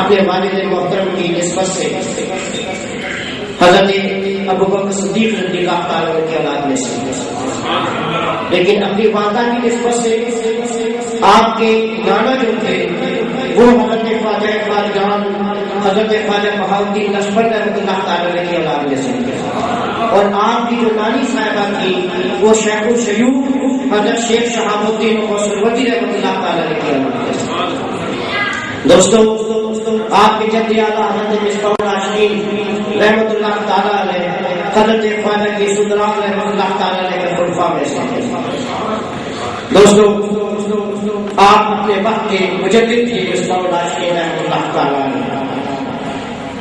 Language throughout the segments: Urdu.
اپنے والد محترم کی نسبت سے حضرت ابوبکر صدیق رضی اللہ تعالیٰ عنہ کی اولاد میں سے، لیکن اپنی والدہ کی نسبت سے آپ کے نانا جو تھے وہ حضرت خواجہ اقبال جان حضرت خواجہ بہاؤالدین لشکر رحمۃ اللہ تعالیٰ عنہ کی اولاد میں سے، اور آپ کی جو نانی صاحبہ تھی وہ شیخ الشیوخ حضرت شیخ شہاب الدین غوث رحمۃ اللہ تعالیٰ عنہ کی اولاد میں سے۔ دوستو، آپ کے جد اعلیٰ حضرت مصباح العاشقین رحمۃ اللہ تعالیٰ علیہ حضرت خواجہ کی سدران رحمۃ اللہ تعالیٰ علیہ کے خلفاء میں سے۔ دوستو، آپ اپنے وقت کے مجدد تھے مصباح العاشقین رحمۃ اللہ تعالیٰ علیہ۔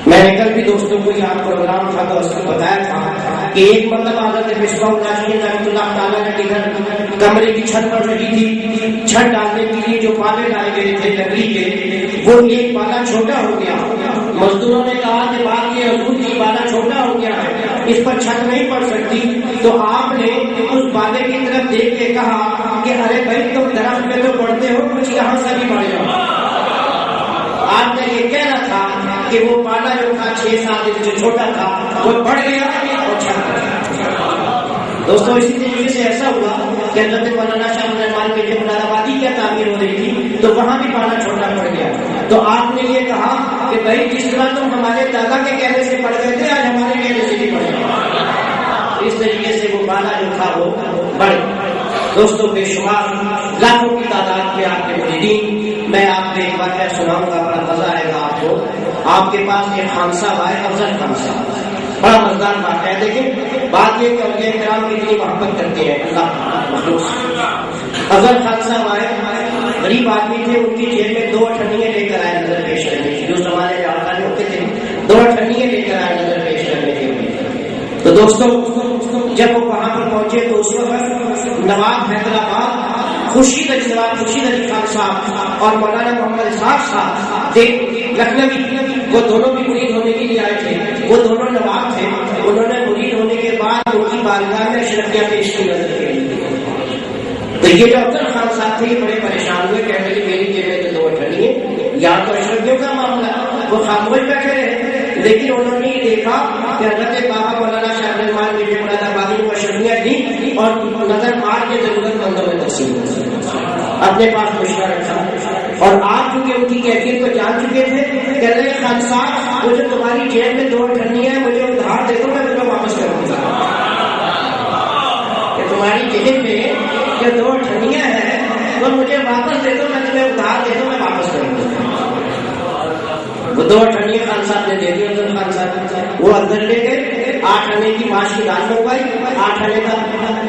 میں نے کل بھی دوستوں کو یہاں پروگرام تھا تو اس کو بتایا تھا کہ ایک مرتبہ حضرت مصباح العاشقین رحمۃ اللہ تعالیٰ کے گھر کمرے کی چھت پر رہی تھی، چھت ڈالنے کے لیے جو پالے ڈالے گئے تھے لکڑی کے، وہ ایک پالا چھوٹا ہو گیا۔ مزدوروں نے کہا کہ بات یہ حضور کی پالا چھوٹا ہو گیا ہے، اس پر چھت نہیں پڑ سکتی، تو آپ نے اس پالے کی طرف دیکھ کے کہا کہ ارے بھائی تم درخت میں تو پڑھتے ہو، کچھ یہاں سے بھی پڑ جاؤ۔ آپ نے یہ کہنا تھا کہ وہ پالا جو تھا 6-7 انچ جو چھوٹا تھا وہ بڑھ گیا اور چھت پڑ گیا۔ دوستوں، اسی طریقے سے ایسا ہوا کہ حضرت مولانا شاہ الرحمان کے جب مراد آبادی کی تعمیر ہو رہی تھی تو وہاں بھی پالا چھوٹا پڑ گیا، تو آپ نے یہ کہا کہ بھائی جس طرح تم ہمارے دادا کے کہنے سے پڑھ گئے تھے آج ہمارے کہنے سے بھی پڑھ گئے۔ اس طریقے سے وہ پالا جو تھا وہ بڑھ گیا۔ دوستوں، بے شمار لاکھوں کی تعداد میں آپ کے مریدین، میں آپ کو ایک واقعہ سناؤں گا، بڑا مزہ آئے گا آپ کو۔ آپ کے پاس ایک خان صاحب آئے، افضل خان صاحب، بڑا مزدار واقعہ ہے۔ دیکھیں بات یہ کہ اولیاء کرام کتنی محبت کرتے ہیں اللہ مخلوق۔ افضل خان صاحب آئے، غریب آدمی تھے، ان کی جیب میں 2 اٹھنیاں لے کر آئے نظر پیش کرنے کی، جو زمانے میں آقا ہوتے تھے 2 اٹھنیاں لے کر آئے نظر پیش کرنے کے لیے۔ تو دوستوں، جب وہ وہاں پر پہنچے تو اس وقت نواب حیدرآباد خورشید علی خان صاحب اور مولانا محمد اسحاق صاحب لکھنوی، وہ دونوں بھی مرید ہونے کے لیے آئے تھے، وہ دونوں نواب تھے۔ انہوں نے مرید ہونے کے بعد ان کی بارگاہ میں اشرفیہ پیش کی نظر کے لیے، تو یہ جو افضل خان صاحب تھے یہ بڑے پریشان ہوئے، کہنے لگے میری جیب میں تو 2 اٹھنیاں، یہاں تو اشرفیوں کا معاملہ۔ وہ خاموش بیٹھے رہے، لیکن انہوں نے یہ دیکھا کہ حضرت بابا مولانا شاہ الرحمان کے مراد آبادی کو اشرفیاں دی اور نظر مار کے ضرورت مندوں میں تقسیم اپنے پاس مشورہ رکھا، اور آپ چونکہ ان کی کیفیت کو جان چکے تھے، کہہ رہے خان صاحب وہ جو تمہاری جیب میں 2 اٹھنیاں ہیں مجھے ادھار دے دو، میں تمہیں واپس کروں گا۔ کہ تمہاری جیب میں جو 2 اٹھنیاں ہیں وہ مجھے واپس دے دو، میں تمہیں ادھار دے دو، میں واپس کروں گا۔ وہ 2 اٹھنیاں خان صاحب نے دے دی افضل خان صاحب، وہ اندر لے گئے، 8 آنے کی ماش کی دال منگوائی، 8 آنے کا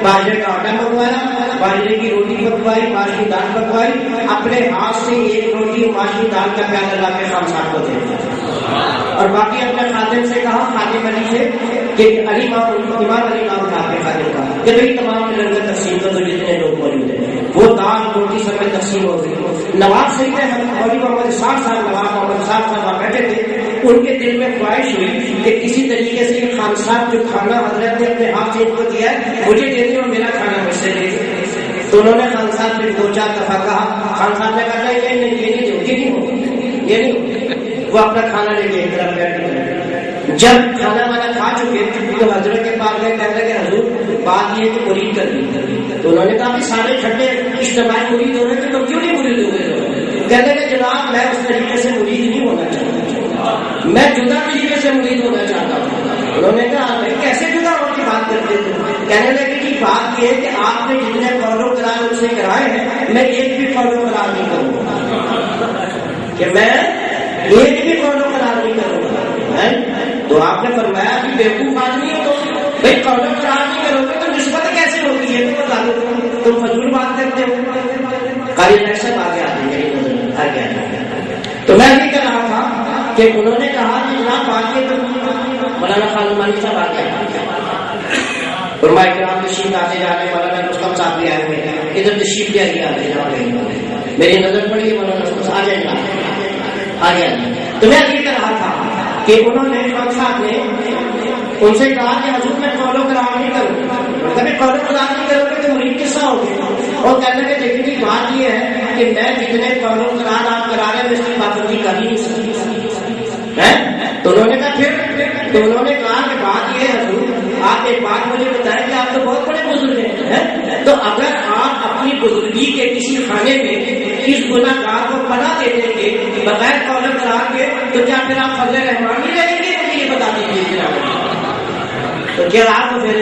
باجرے کا آٹا منگوایا، باجرے کی روٹی پکوائی، ماش کی دال پکوائی، اپنے ہاتھ سے 1 روٹی ماش کی دال کا پیالہ لا کے خان صاحب کو دے دیا، اور باقی اپنے خادم سے کہا، خادم علی سے کہ امام علی نام تھا آپ کے خادم کا، کہ بھائی تمام لنگر تقسیم کر دو جتنے لوگ موجود ہیں۔ وہ دال روٹی سب میں تقسیم ہو گئی۔ نواب صحیح ہے مولوی محمد اسحاق صاحب، نواب محمد صاحب صاحب بیٹھے تھے، ان کے دل میں خواہش ہوئی کہ کسی طریقے سے خان صاحب جو کھانا حضرت نے اپنے ہاتھ سے ان کو دیا ہے مجھے دے دیں اور میرا کھانا مجھ سے لے دیں۔ تو انہوں نے خان صاحب سے 2-4 دفعہ کہا، خان صاحب نے کہا یہ نہیں وہ اپنا کھانا لے کے ایک طرف بیٹھ گئے۔ جب کھانا وانا کھا چکے تو حضرت کے پاس گئے، کہتے کہ حضور بات یہ کہ مرید کر دی، تو انہوں نے کہا کہ سارے ٹھنڈے اجتماعی مرید ہو رہے تھے تو کیوں نہیں مرید ہو گئے؟ کہتے کہ جناب میں اس طریقے سے مرید نہیں ہونا چاہتا، میں جدا طریقے سے مرید ہونا چاہتا ہوں۔ انہوں نے کہا بھائی کیسے جدا ہونے کی بات کرتے تھے؟ کہنے لگے کہ بات یہ ہے کہ آپ نے جتنے قول و قرار ان سے کرائے ہیں میں ایک بھی قول و قرار نہیں کروں گا، کہ میں ایک بھی قول و قرار نہیں کروں گا۔ تو آپ نے فرمایا کہ بیوقوف آدمی ہو تو بھائی قول و قرار نہیں کرو گے تو نسبت کیسے ہوتی ہے؟ تو بتا دو، تم فضول بات کرتے ہو۔ قاری صاحب آگے آتے ہیں، آگے آتے ہیں۔ تو میں بھی کہہ رہا تھا کہ انہوں نے کہا کہ جناب آگے تو مولانا خان مانی صاحب آگے فرمائے کرام تشریف آتے جا رہے، مولانا رستم صاحب بھی آئے ہوئے، ادھر تشریف لے آئیے، آتے جا رہے، میری نظر پڑی مولانا رستم آ جائیں گا، آگے آئیے۔ تو میں یہ کہہ رہا تھا کہ انہوں نے خان صاحب نے ان سے کہا کہ حضور میں قول و قرار نہیں کروں، کبھی قول و قرار نہیں کرو گے تو مرید کیسا ہوگی؟ اور کہنے کے دیکھنے کی بات یہ ہے کہ میں جتنے قول و قرار آپ کرا رہے ہیں میں اس کی پابندی کر ہی نہیں سکتی، تو انہوں نے کہا پھر، تو انہوں نے کہا کہ بات یہ ہے حضور، آپ ایک بات مجھے بتائیں کہ آپ تو بہت بڑے بزرگ ہیں، تو اگر آپ اپنی بزرگی کے کسی خانے میں اس گناہ گار کو پناہ دے دیں گے بغیر قول قرار کے، تو کیا پھر آپ فضل رحمان نہیں رہیں گے؟ مجھے یہ بتا دیجیے، تو کیا آپ پھر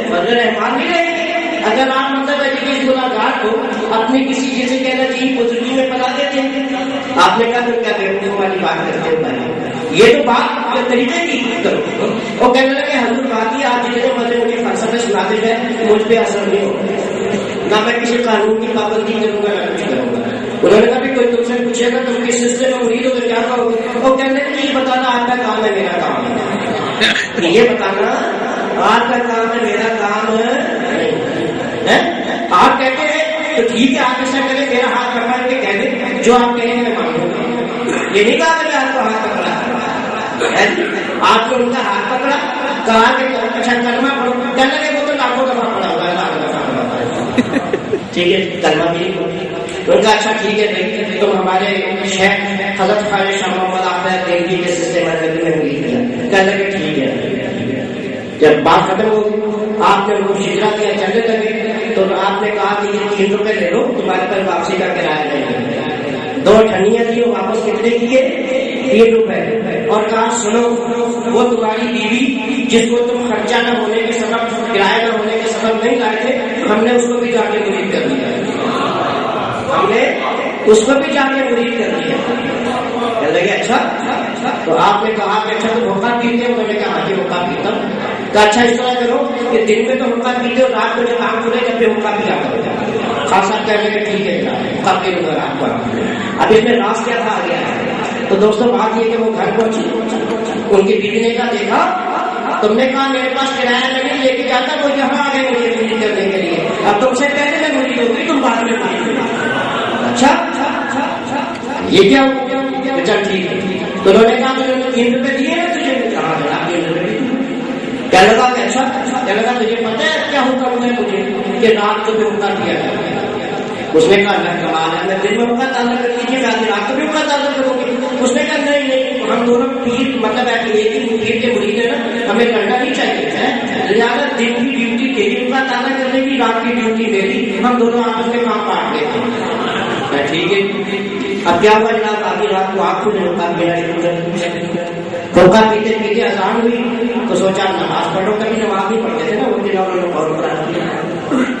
فضل رحمان نہیں رہیں گے؟ اگر آپ مطلب ہے کہ اس گناہ گار کو اپنی کسی جیسے کہنا چاہیے بزرگی میں پناہ دیتے ہیں، آپ نے کہا پھر کیا بیوقوف والی بات کرتے ہو بھائی، یہ تو بات طریقے کی کرو۔ وہ کہنے لگے حضور بات یہ، آپ جتنے مزے مجھے فلسفے سناتے ہیں مجھ پہ اثر نہیں ہوگا، نہ میں کسی قانون کی پابندی کروں گا نہ کچھ کروں گا۔ انہوں نے کہا بھی کوئی تم سے پوچھے گا تم کس سلسلے میں مرید ہو تو کیا کہو گے؟ وہ کہنے لگے یہ بتانا آپ کا کام ہے میرا کام ہے، یہ بتانا آپ کا کام ہے میرا کام ہے۔ آپ کہتے ہیں تو ٹھیک ہے، آپ ایسا کریں میرا ہاتھ پکڑ کے کہہ دیں جو آپ کہیں میں مانوں گا، یہ نہیں کہا کہ آپ کو ہاتھ پکڑا، آپ نے ان کا ہاتھ پکڑا، کہا کہ اچھا کلمہ پڑھو، کہنے لگے وہ تو لاکھوں دفعہ پڑھا ہوگا، لاکھوں دفعہ پڑھا ہوگا، ٹھیک ہے کلمہ بھی ان کا اچھا ٹھیک ہے بھائی، تم ہمارے شیخ حضرت خواجہ شاہ محمد آفریدی دہلوی کے سلسلے میں مرید ہے، کہنے لگے ٹھیک ہے۔ جب بات ختم ہو گئی، آپ نے وہ شجرا کیا، چلنے لگے، تو آپ نے کہا کہ یہ 3 روپے لے لو، تمہارے پر واپسی کا کرایہ نہیں، 2 ٹھنیاں تھی، وہ واپس کتنے کیے؟ 3 روپے، اور کہا سنو وہ تمہاری بیوی جس کو تم خرچہ نہ ہونے کے سبب، کرایہ نہ ہونے کے سبب نہیں لائے تھے، ہم نے اس کو بھی جا کے مرید کر دیا، ہم نے اس کو بھی جا کے مرید کر دیا۔ کہنے لگے اچھا، تو آپ نے کہا کہ اچھا تو حقہ پیتے ہو؟ میں نے کہا ہاں جی حقہ پیتا ہوں۔ تو اچھا اس طرح کرو کہ دن میں تو حقہ پیتے ہو، رات کو جب آپ کھلے جب بھی حقہ پیا کرو، خاص آپ کہنے لگے ٹھیک ہے حقہ پی لوں گا رات کو۔ اب اس میں راز کیا تھا آ گیا، تو دوستوں بات یہ کہ وہ گھر پہنچی، ان کی بیوی نے کہا دیکھا تم نے کہا میرے پاس کرایہ نہیں لے کے جاتا، وہ یہاں آ گئے مجھے مرید کرنے کے لیے، اب تم سے پہلے میں مرید ہو گئی، تم بعد میں مرید ہوگی۔ اچھا یہ کیا ہو؟ چل ٹھیک ہے، تو انہوں نے کہا تم نے 3 روپے دیے ہیں تجھے؟ کہا جناب 3 روپے دیے۔ کہنے لگا کہ اچھا، کہنے لگا تجھے پتہ ہے کیا حکم ہے مجھے کہ رات کو بھی حکم دیا جائے؟ اس نے کہا اللہ کمال ہے، میں دن میں حکم تعلق کر لیجیے گا، رات کو بھی حکم تعلق کروں گی۔ اس نے کہا نہیں نہیں، ہم دونوں پیر مطلب ایک ہی پیر کے مرید ہیں نا، ہمیں کرنا نہیں چاہیے، لہٰذا دن کی ڈیوٹی تیری حکم تعلق کرنے کی، رات کی ڈیوٹی میری، ہم دونوں آپس میں کام بانٹ لیتے ہیں۔ ٹھیک ہے، اب کیا ہوا جناب، آدھی رات کو آپ کو ہوکا میرا ہوکا پیتے پیتے اذان ہوئی، تو سوچا نماز پڑھو، کبھی نماز نہیں پڑھتے تھے نا وہ دن، انہوں نے فوراً پڑھا دیا۔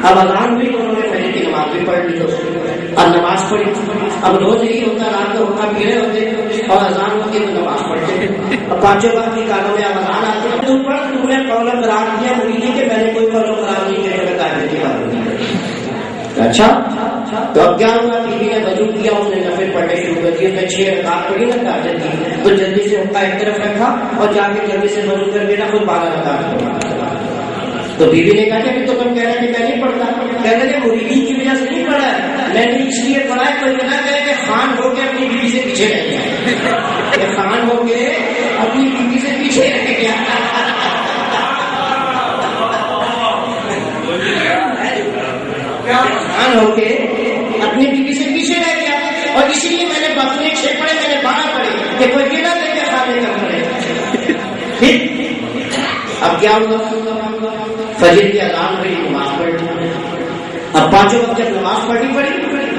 اب اذان ہوئی تو انہوں نے پہلے کی نماز بھی پڑھ لی، اب نماز پڑھی۔ اب روز یہی ہوتا، رات کو ہوکا پی رہے ہوتے اور اذان ہوتی تو نماز پڑھتے تھے، اور 5 وقت کی کانوں میں اب اذان آتی ہے، تم نے قول قرار دیا مریدی کہ میں نے کوئی قول قرار نہیں کیا، میں قابل کی بات نہیں۔ اچھا تو اب کیا ہوا، بیوی نے وضو کیا، اس نے نفل پڑھنے شروع کر دیے، میں 6 رکعت پڑھی نا تاجر کی، تو جلدی سے حقہ ایک طرف رکھا اور جا کے جلدی سے وضو کر میرا خود 12 رکعت پڑھا۔ تو بیوی نے کہا کہ تو تم کہہ رہے کہ میں نہیں پڑھتا، کہنے لگے مریدی کی وجہ سے نہیں پڑھا ہے، میں نے اس لیے پڑھا ہے کوئی نہ کہے کہ خان ہو کے اپنی بیوی سے پیچھے رہ گیا، کہ خان ہو کے اپنی بیوی سے پیچھے رہ گیا، خان ہو کے اپنی بیوی سے پیچھے رہ گیا، اور اسی لیے میں نے اپنے 6 پڑھے، میں نے 12 پڑھے کہ کوئی یہ نہ دے کے خانے کا پڑھے۔ ٹھیک، اب کیا ہوا، فجر کی اذان ہوئی، نماز پڑھ لی۔ اب 5 وقت جب نماز پڑھی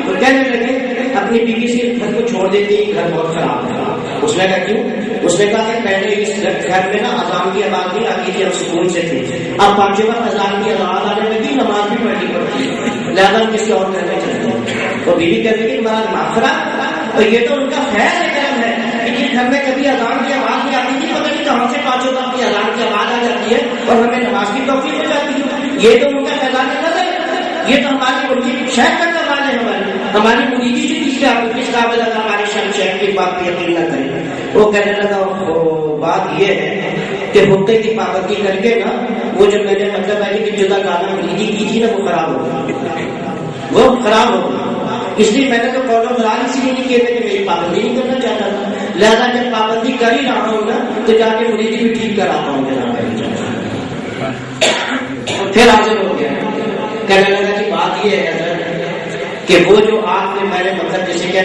تو کہنے لگے اپنی بیوی سے گھر کو چھوڑ دیتی، گھر بہت خراب ہے۔ اس نے کہا کیوں؟ اس نے کہا کہ پہلے اس گھر میں نا اذان کی آواز نہیں آتی تھی، ہم سکون سے تھے، اب 5 وقت اذان کی آواز آنے لگی، نماز بھی پڑھنی پڑتی ہے، لہٰذا کسی اور گھر میں چلتے ہیں۔ تو بیوی کہتی کہ ہمارا دماغ خراب، اور یہ تو ان کا خیر کرم ہے کہ جس گھر میں کبھی اذان کی آواز نہیں آتی تھی، پتہ نہیں کہاں سے 5 وقت کی اذان کی آواز آ جاتی ہے اور ہمیں نماز کی توفیق ہو جاتی ہے۔ یہ تو ان کا فیضان نظر ہے، یہ تو ہماری ان کی شہر کا کمال ہے، ہماری مریدی سے کس قابل ہمارے شیخ کی بات پہ یقین نہ کریں۔ وہ کہنے لگا بات یہ ہے کہ حقے کی پابندی کر کے نا، وہ جو میں نے مطلب ہے کہ جدا گانا مریدی کی تھی نا، وہ خراب ہو گئی، وہ خراب ہو گئی، اس لیے میں نے تو قول قرار اسی لیے نہیں کیے تھے کہ میری پابندی نہیں کرنا چاہتا تھا، لہٰذا جب پابندی کر ہی رہا ہوں نا تو جا کے مریدی بھی ٹھیک کراتا ہوں پھر حاضر ہو گیا۔ کہنے لگا کہ بات یہ ہے کہ وہ جو آپ نے میں نے مطلب جیسے کہ